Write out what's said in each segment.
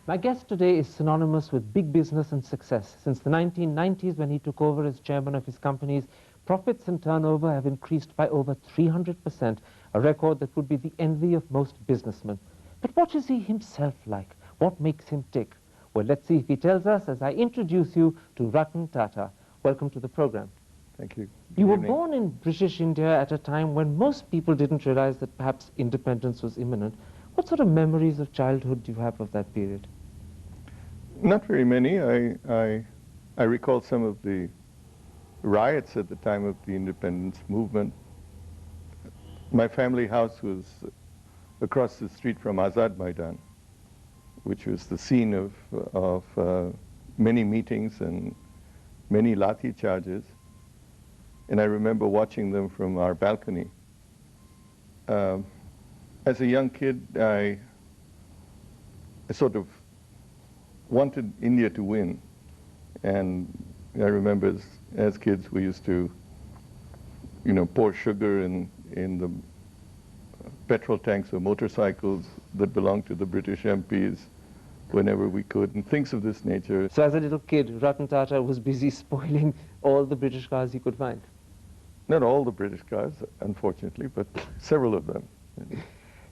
My guest today is synonymous with big business and success. Since the 1990s, when he took over as chairman of his companies, profits and turnover have increased by over 300%, a record that would be the envy of most businessmen. But what is he himself like? What makes him tick? Well, let's see if he tells us as I introduce you to Ratan Tata. Welcome to the program. Thank you. You were born in British India at a time when most people didn't realize that perhaps independence was imminent. What sort of memories of childhood do you have of that period? Not very many. I recall some of the riots at the time of the independence movement. My family house was across the street from Azad Maidan, which was the scene of many meetings and many lathi charges. And I remember watching them from our balcony. As a young kid, I sort of wanted India to win. And I remember as kids we used to, pour sugar in the petrol tanks of motorcycles that belonged to the British MPs whenever we could, and things of this nature. So as a little kid, Ratan Tata was busy spoiling all the British cars he could find? Not all the British cars, unfortunately, but several of them.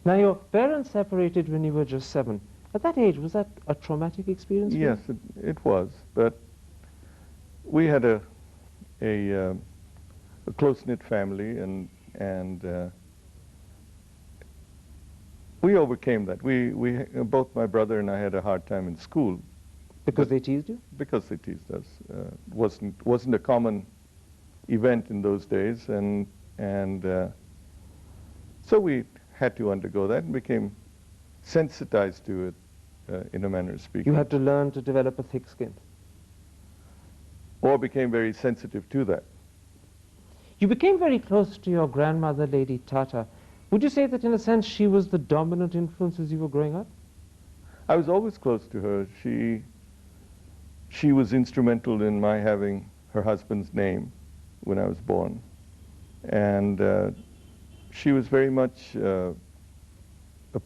Now, your parents separated when you were just 7. At that age, was that a traumatic experience for you? Yes, it was. But we had a close-knit family, and we overcame that. Both my brother and I had a hard time in school. Because they teased you? Because they teased us. Wasn't a common event in those days, and so we had to undergo that and became sensitized to it, in a manner of speaking. You had to learn to develop a thick skin. Or became very sensitive to that. You became very close to your grandmother, Lady Tata. Would you say that, in a sense, she was the dominant influence as you were growing up? I was always close to her. She was instrumental in my having her husband's name when I was born. And she was very much a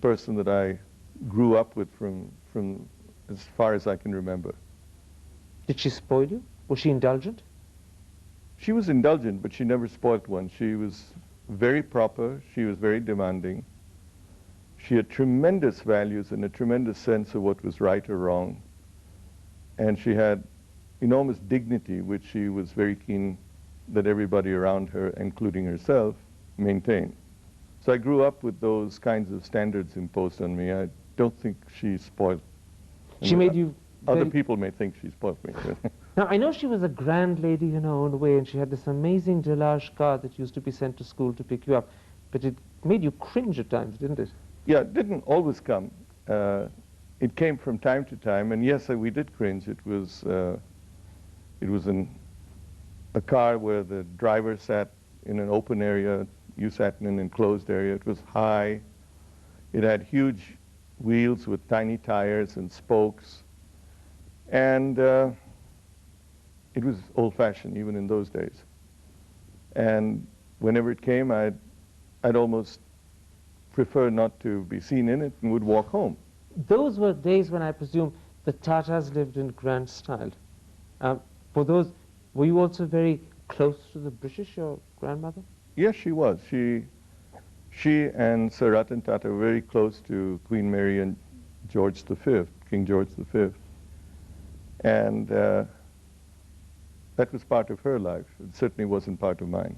person that I grew up with from as far as I can remember. Did she spoil you? Was she indulgent? She was indulgent, but she never spoilt one. She was very proper. She was very demanding. She had tremendous values and a tremendous sense of what was right or wrong. And she had enormous dignity, which she was very keen that everybody around her, including herself, maintain. So I grew up with those kinds of standards imposed on me. I don't think she spoiled. She made you... Other people may think she spoiled me. Now, I know she was a grand lady in her own way, and she had this amazing Delage car that used to be sent to school to pick you up. But it made you cringe at times, didn't it? Yeah, it didn't always come. It came from time to time, and yes, we did cringe. It was in a car where the driver sat in an open area, you sat in an enclosed area. It was high. It had huge wheels with tiny tires and spokes. And it was old-fashioned, even in those days. And whenever it came, I'd almost prefer not to be seen in it and would walk home. Those were days when I presume the Tatas lived in grand style. Were you also very close to the British, your grandmother? Yes, she was. She and Sir Ratan Tata were very close to Queen Mary and George V, King George V. And that was part of her life. It certainly wasn't part of mine.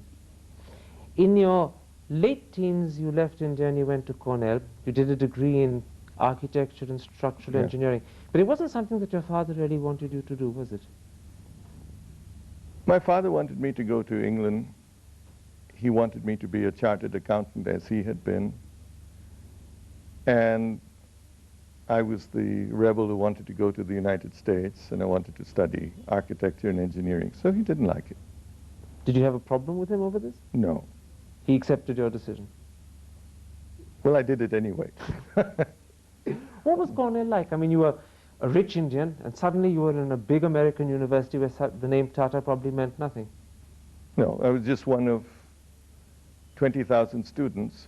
In your late teens, you left India and you went to Cornell. You did a degree in architecture and structural engineering. But it wasn't something that your father really wanted you to do, was it? My father wanted me to go to England. He wanted me to be a chartered accountant, as he had been. And I was the rebel who wanted to go to the United States, and I wanted to study architecture and engineering. So he didn't like it. Did you have a problem with him over this? No. He accepted your decision? Well, I did it anyway. What was Cornell like? I mean, you were a rich Indian, and suddenly you were in a big American university where the name Tata probably meant nothing. No, I was just one of 20,000 students.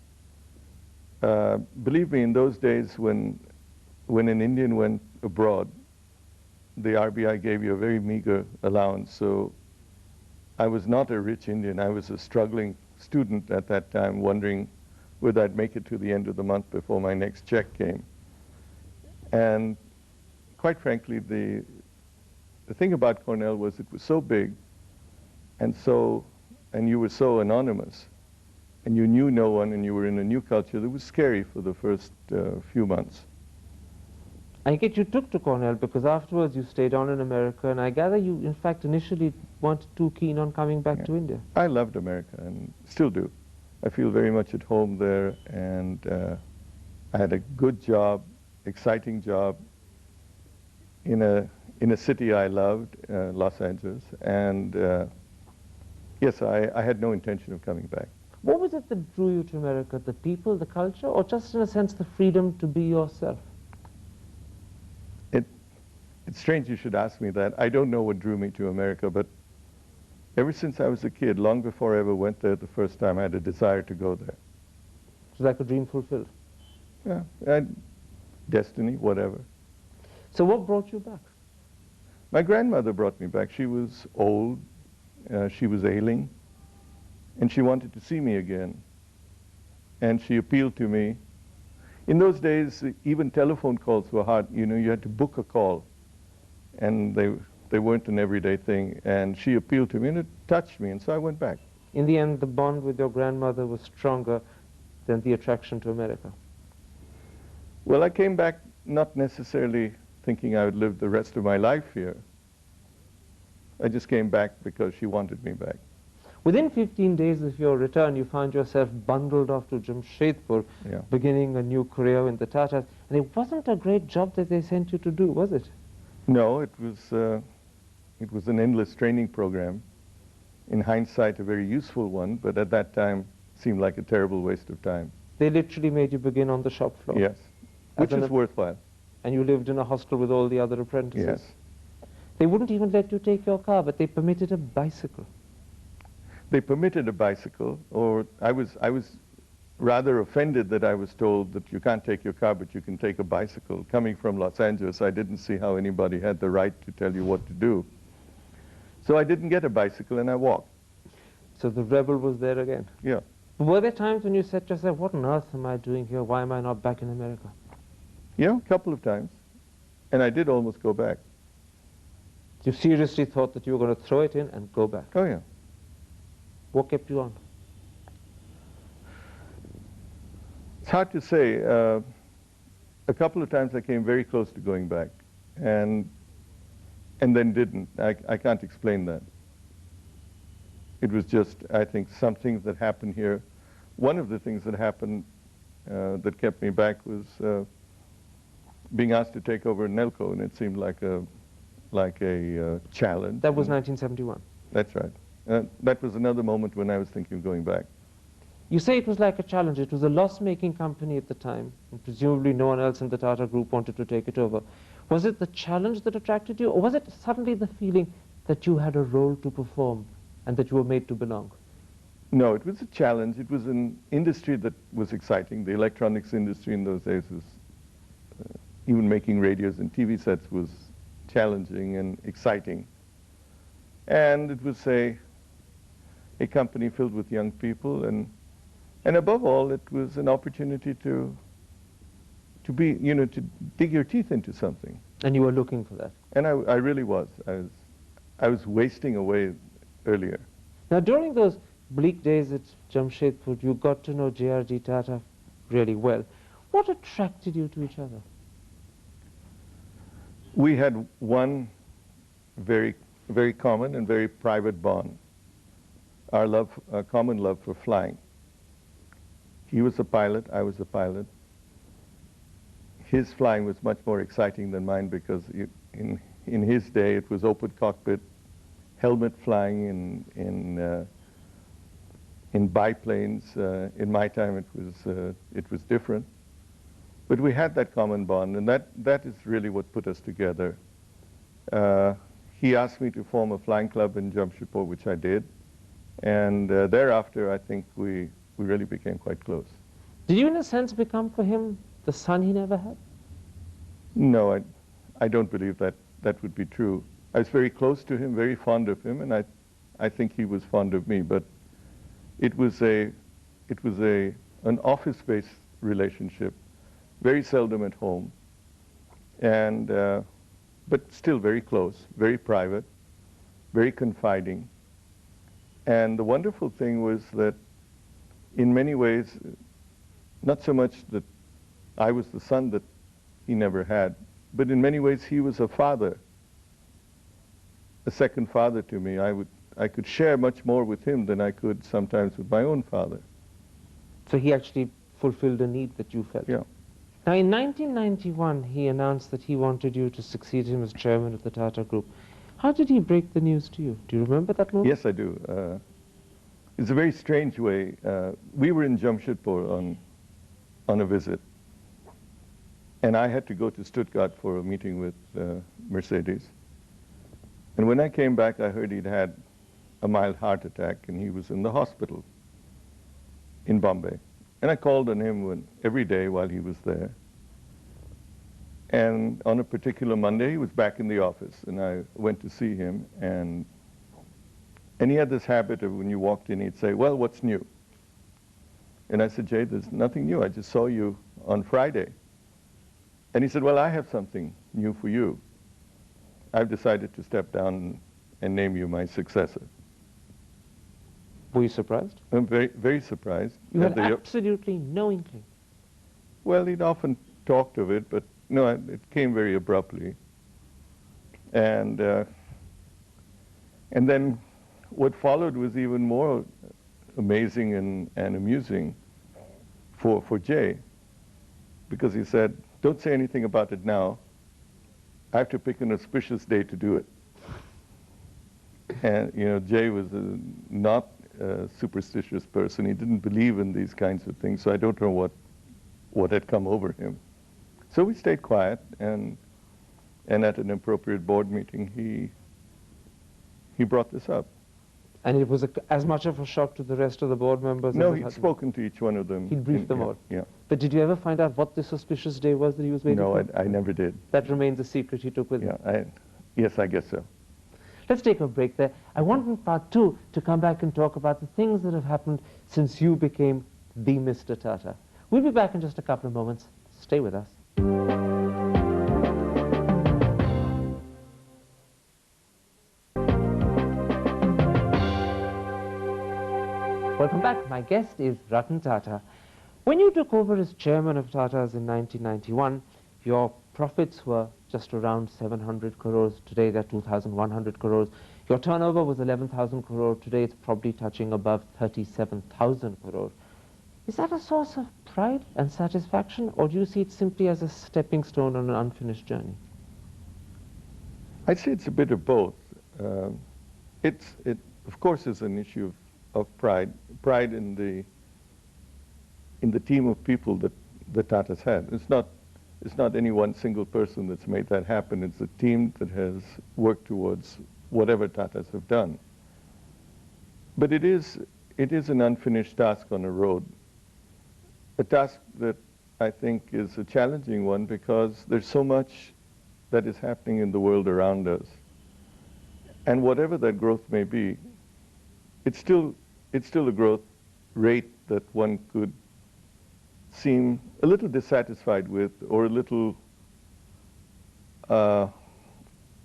Believe me, in those days when when an Indian went abroad, the RBI gave you a very meager allowance. So I was not a rich Indian. I was a struggling student at that time, wondering whether I'd make it to the end of the month before my next check came. And quite frankly, the thing about Cornell was it was so big and you were so anonymous, and you knew no one, and you were in a new culture that was scary for the first few months. I get you took to Cornell because afterwards you stayed on in America, and I gather you, in fact, initially weren't too keen on coming back to India. I loved America and still do. I feel very much at home there, and I had a good job, exciting job in a city I loved, Los Angeles, and yes, I had no intention of coming back. What was it that drew you to America? The people, the culture, or just in a sense the freedom to be yourself? It's strange you should ask me that. I don't know what drew me to America, but ever since I was a kid, long before I ever went there the first time, I had a desire to go there. It was like a dream fulfilled. Yeah, destiny, whatever. So what brought you back? My grandmother brought me back. She was old, she was ailing, and she wanted to see me again. And she appealed to me. In those days, even telephone calls were hard. You know, you had to book a call, and they weren't an everyday thing. And she appealed to me, and it touched me, and so I went back. In the end, the bond with your grandmother was stronger than the attraction to America. Well, I came back not necessarily thinking I would live the rest of my life here. I just came back because she wanted me back. Within 15 days of your return, you found yourself bundled off to Jamshedpur, beginning a new career in the Tatas. And it wasn't a great job that they sent you to do, was it? No, it was an endless training program. In hindsight, a very useful one, but at that time, seemed like a terrible waste of time. They literally made you begin on the shop floor. Yes, which is worthwhile. And you lived in a hostel with all the other apprentices. Yes. They wouldn't even let you take your car, but they permitted a bicycle. They permitted a bicycle, or I was rather offended that I was told that you can't take your car, but you can take a bicycle. Coming from Los Angeles, I didn't see how anybody had the right to tell you what to do. So I didn't get a bicycle, and I walked. So the rebel was there again. Yeah. Were there times when you said to yourself, what on earth am I doing here? Why am I not back in America? Yeah, a couple of times. And I did almost go back. You seriously thought that you were going to throw it in and go back? Oh, yeah. What kept you on? It's hard to say. A couple of times I came very close to going back, and then didn't. I can't explain that. It was just, I think, something that happened here. One of the things that happened that kept me back was being asked to take over Nelco, and it seemed like a challenge. That was 1971. That's right. That was another moment when I was thinking of going back. You say it was like a challenge. It was a loss-making company at the time, and presumably no one else in the Tata Group wanted to take it over. Was it the challenge that attracted you, or was it suddenly the feeling that you had a role to perform and that you were made to belong? No, it was a challenge. It was an industry that was exciting. The electronics industry in those days was, even making radios and TV sets was challenging and exciting. And it was a company filled with young people, and above all, it was an opportunity to be, to dig your teeth into something. And you were looking for that? And I really was. I was wasting away earlier. Now, during those bleak days at Jamshedpur, you got to know J.R.G. Tata really well. What attracted you to each other? We had one very common and very private bond. Our common love for flying. He was a pilot, I was a pilot. His flying was much more exciting than mine because in his day it was open cockpit, helmet flying in biplanes. In my time it was different. But we had that common bond, and that is really what put us together. He asked me to form a flying club in Jamshedpur, which I did. And thereafter, I think we really became quite close. Did you, in a sense, become for him the son he never had? No, I don't believe that that would be true. I was very close to him, very fond of him, and I think he was fond of me. But it was an office-based relationship, very seldom at home, and but still very close, very private, very confiding. And the wonderful thing was that, in many ways, not so much that I was the son that he never had, but in many ways he was a father, a second father to me. I could share much more with him than I could sometimes with my own father. So he actually fulfilled a need that you felt. Yeah. Now, in 1991, he announced that he wanted you to succeed him as chairman of the Tata Group. How did he break the news to you? Do you remember that moment? Yes, I do. It's a very strange way. We were in Jamshedpur on a visit, and I had to go to Stuttgart for a meeting with Mercedes. And when I came back, I heard he'd had a mild heart attack, and he was in the hospital in Bombay. And I called on him every day while he was there. And on a particular Monday, he was back in the office, and I went to see him, and he had this habit of, when you walked in, he'd say, "Well, what's new?" And I said, "Jay, there's nothing new. I just saw you on Friday." And he said, "Well, I have something new for you. I've decided to step down and name you my successor." Were you surprised? I'm very, very surprised. You had absolutely no inkling. Well, he'd often talked of it, but no, it came very abruptly. And then what followed was even more amazing and amusing for Jay, because he said, "Don't say anything about it now. I have to pick an auspicious day to do it." And, you know, Jay was not a superstitious person. He didn't believe in these kinds of things, so I don't know what had come over him. So we stayed quiet, and at an appropriate board meeting, he brought this up. And it was as much of a shock to the rest of the board members? No, he'd spoken to each one of them. He'd briefed them all? Yeah. But did you ever find out what this auspicious day was that he was waiting for? No, I never did. That remains a secret he took with him? Yeah, yes, I guess so. Let's take a break there. I want in part two to come back and talk about the things that have happened since you became the Mr. Tata. We'll be back in just a couple of moments. Stay with us. Welcome back. My guest is Ratan Tata. When you took over as chairman of Tata's in 1991, your profits were just around 700 crores. Today they're 2,100 crores. Your turnover was 11,000 crores. Today it's probably touching above 37,000 crores. Is that a source of pride and satisfaction, or do you see it simply as a stepping stone on an unfinished journey? I'd say it's a bit of both. It of course is an issue of pride in the team of people that the Tatas had. It's not any one single person that's made that happen. It's a team that has worked towards whatever Tatas have done. But it is an unfinished task on a road, a task that I think is a challenging one, because there's so much that is happening in the world around us. And whatever that growth may be, it's still a growth rate that one could seem a little dissatisfied with, or a little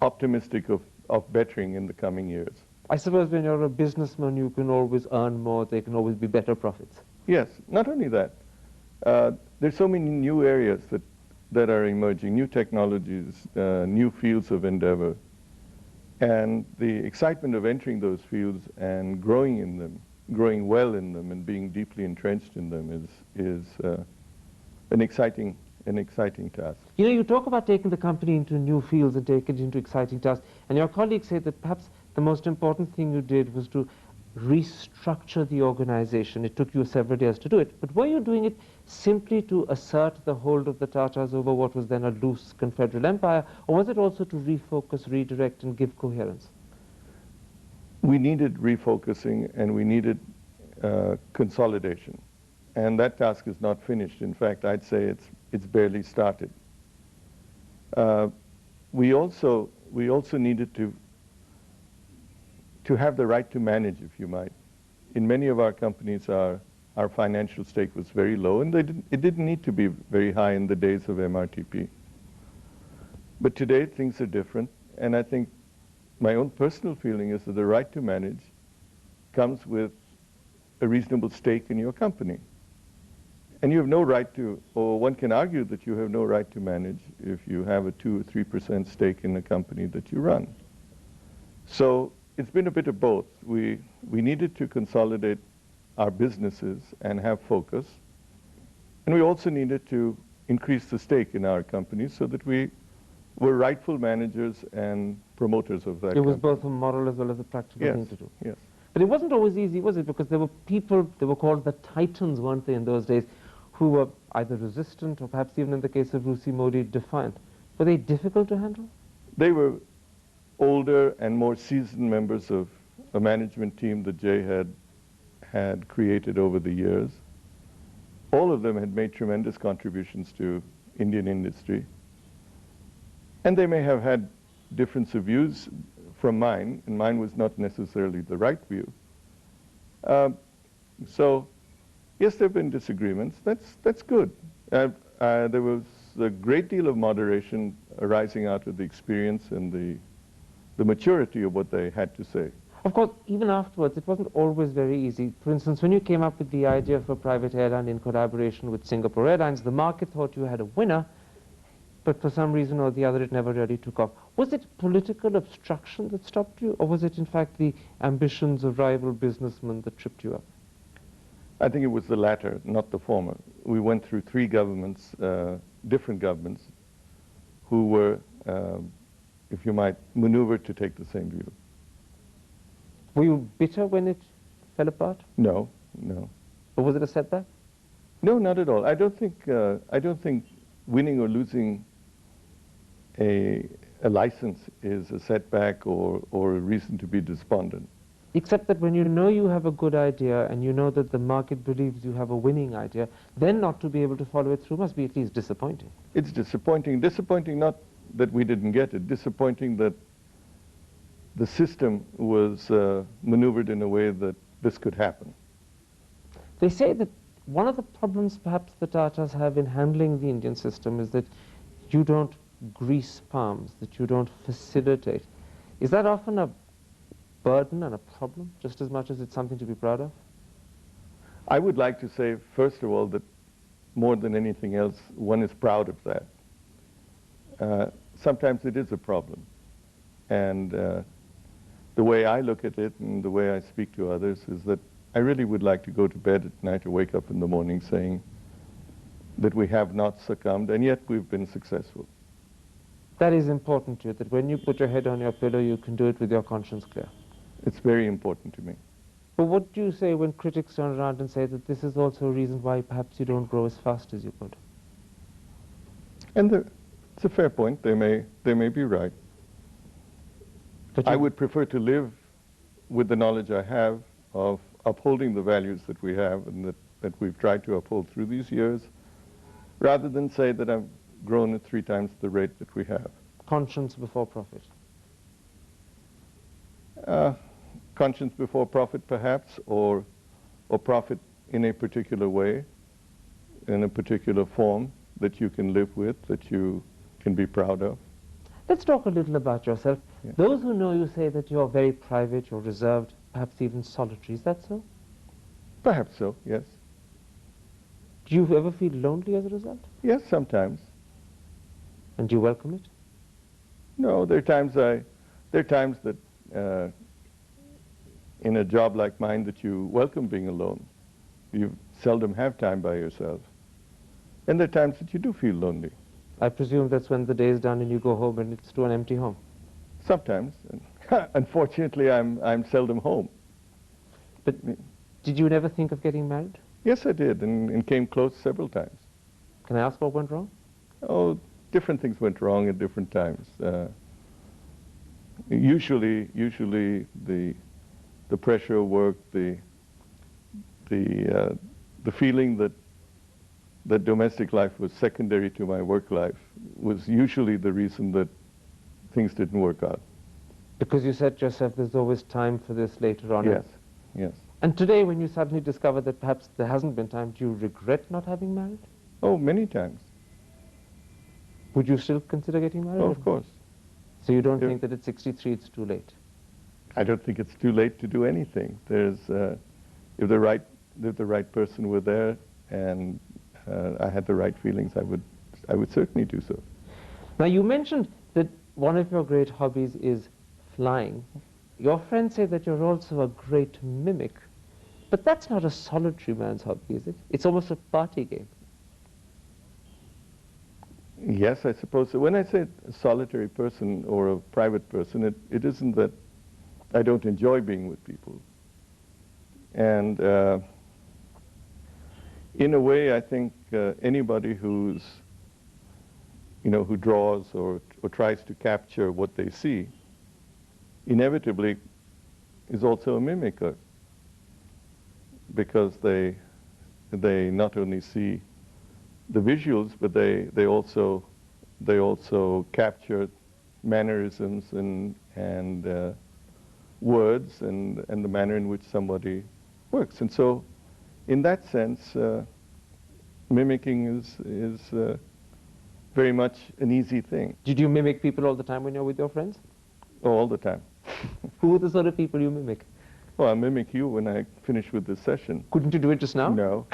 optimistic of bettering in the coming years. I suppose when you're a businessman, you can always earn more. There can always be better profits. Yes, not only that. There's so many new areas that are emerging, new technologies, new fields of endeavor. And the excitement of entering those fields and growing in them, growing well in them, and being deeply entrenched in them is an exciting task. You know, you talk about taking the company into new fields and take it into exciting tasks, and your colleagues say that perhaps the most important thing you did was to restructure the organization. It took you several years to do it, but were you doing it simply to assert the hold of the Tatas over what was then a loose confederal empire, or was it also to refocus, redirect, and give coherence? We needed refocusing, and we needed consolidation. And that task is not finished. In fact, I'd say it's barely started. Uh, we also needed to have the right to manage, if you might. In many of our companies, our financial stake was very low, and it didn't need to be very high in the days of MRTP. But today, things are different, and I think my own personal feeling is that the right to manage comes with a reasonable stake in your company. And you have no right to, or one can argue that you have no right to manage if you have a 2 or 3% stake in a company that you run. So it's been a bit of both. We needed to consolidate our businesses and have focus. And we also needed to increase the stake in our company so that we were rightful managers and promoters of that company. It was both a moral as well as a practical thing to do. Yes. But it wasn't always easy, was it? Because there were people, they were called the titans, weren't they, in those days, who were either resistant or perhaps even in the case of Rusi Modi, defiant. Were they difficult to handle? They were older and more seasoned members of a management team that Jay had created over the years. All of them had made tremendous contributions to Indian industry. And they may have had difference of views from mine, and mine was not necessarily the right view. So, yes, there have been disagreements. That's good. There was a great deal of moderation arising out of the experience and the maturity of what they had to say. Of course, even afterwards, it wasn't always very easy. For instance, when you came up with the idea for a private airline in collaboration with Singapore Airlines, the market thought you had a winner, but for some reason or the other, it never really took off. Was it political obstruction that stopped you, or was it, in fact, the ambitions of rival businessmen that tripped you up? I think it was the latter, not the former. We went through 3 governments, different governments, who were, if you might, maneuvered to take the same view. Were you bitter when it fell apart? No, no. Or was it a setback? No, not at all. I don't think winning or losing a license is a setback or a reason to be despondent. Except that when you know you have a good idea and you know that the market believes you have a winning idea, then not to be able to follow it through must be at least disappointing. It's disappointing. Disappointing not that we didn't get it, disappointing that the system was maneuvered in a way that this could happen. They say that one of the problems perhaps the Tatas have in handling the Indian system is that you don't grease palms, that you don't facilitate. Is that often a burden and a problem, just as much as it's something to be proud of? I would like to say, first of all, that more than anything else, one is proud of that. Sometimes it is a problem. And the way I look at it and the way I speak to others is that I really would like to go to bed at night or wake up in the morning saying that we have not succumbed, and yet we've been successful. That is important to you, that when you put your head on your pillow, you can do it with your conscience clear. It's very important to me. But what do you say when critics turn around and say that this is also a reason why perhaps you don't grow as fast as you could? And it's a fair point. They may be right. But I would prefer to live with the knowledge I have of upholding the values that we have and that we've tried to uphold through these years, rather than say that I've grown at 3 times the rate that we have. Conscience before profit. Conscience before profit, perhaps, or profit in a particular way, in a particular form that you can live with, that you can be proud of. Let's talk a little about yourself. Yeah. Those who know you say that you're very private, you're reserved, perhaps even solitary. Is that so? Perhaps so, yes. Do you ever feel lonely as a result? Yes, sometimes. And do you welcome it? No, there are times that in a job like mine that you welcome being alone. You seldom have time by yourself. And there are times that you do feel lonely. I presume that's when the day is done and you go home and it's to an empty home. Sometimes. Unfortunately, I'm seldom home. But did you never think of getting married? Yes, I did, and came close several times. Can I ask what went wrong? Oh, different things went wrong at different times. Usually the pressure of work, the feeling that that domestic life was secondary to my work life was usually the reason that things didn't work out. Because you said to yourself, there's always time for this later on. Yes, yes. And today, when you suddenly discover that perhaps there hasn't been time, do you regret not having married? Oh, many times. Would you still consider getting married? Oh, of course. So you don't think that at 63 it's too late? I don't think it's too late to do anything. There's, if the right person were there and I had the right feelings, I would certainly do so. Now, you mentioned that one of your great hobbies is flying. Your friends say that you're also a great mimic. But that's not a solitary man's hobby, is it? It's almost a party game. Yes, I suppose so. When I say a solitary person or a private person, it isn't that I don't enjoy being with people. And in a way, I think anybody who draws or tries to capture what they see, inevitably is also a mimicker, because they not only see the visuals, but they also capture mannerisms and words and the manner in which somebody works. And so, in that sense, mimicking is very much an easy thing. Did you mimic people all the time when you're with your friends? Oh, all the time. Who are the sort of people you mimic? Well, I mimic you when I finish with this session. Couldn't you do it just now? No.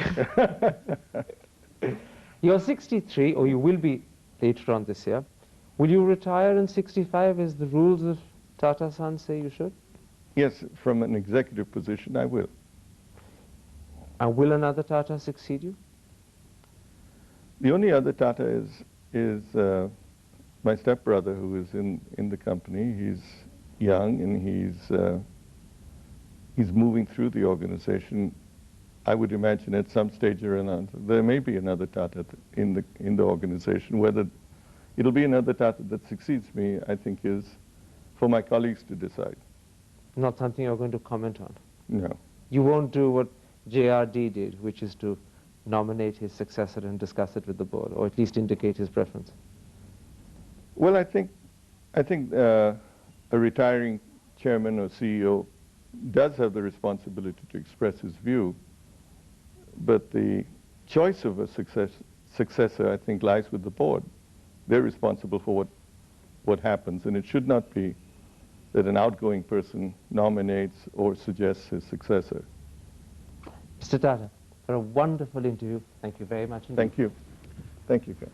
You're 63, or you will be later on this year. Will you retire in 65 as the rules of Tata Sons say you should? Yes, from an executive position, I will. And will another Tata succeed you? The only other Tata is my stepbrother, who is in the company. He's young and he's moving through the organization. I would imagine at some stage or another there may be another Tata in the organization. Whether it'll be another Tata that succeeds me, I think, is for my colleagues to decide. Not something you're going to comment on? No. You won't do what JRD did, which is to nominate his successor and discuss it with the board, or at least indicate his preference? Well, I think a retiring chairman or CEO does have the responsibility to express his view, but the choice of a successor, I think, lies with the board. They're responsible for what happens, and it should not be that an outgoing person nominates or suggests his successor. Mr. Tata, for a wonderful interview. Thank you very much indeed. Thank you. Thank you, Ken.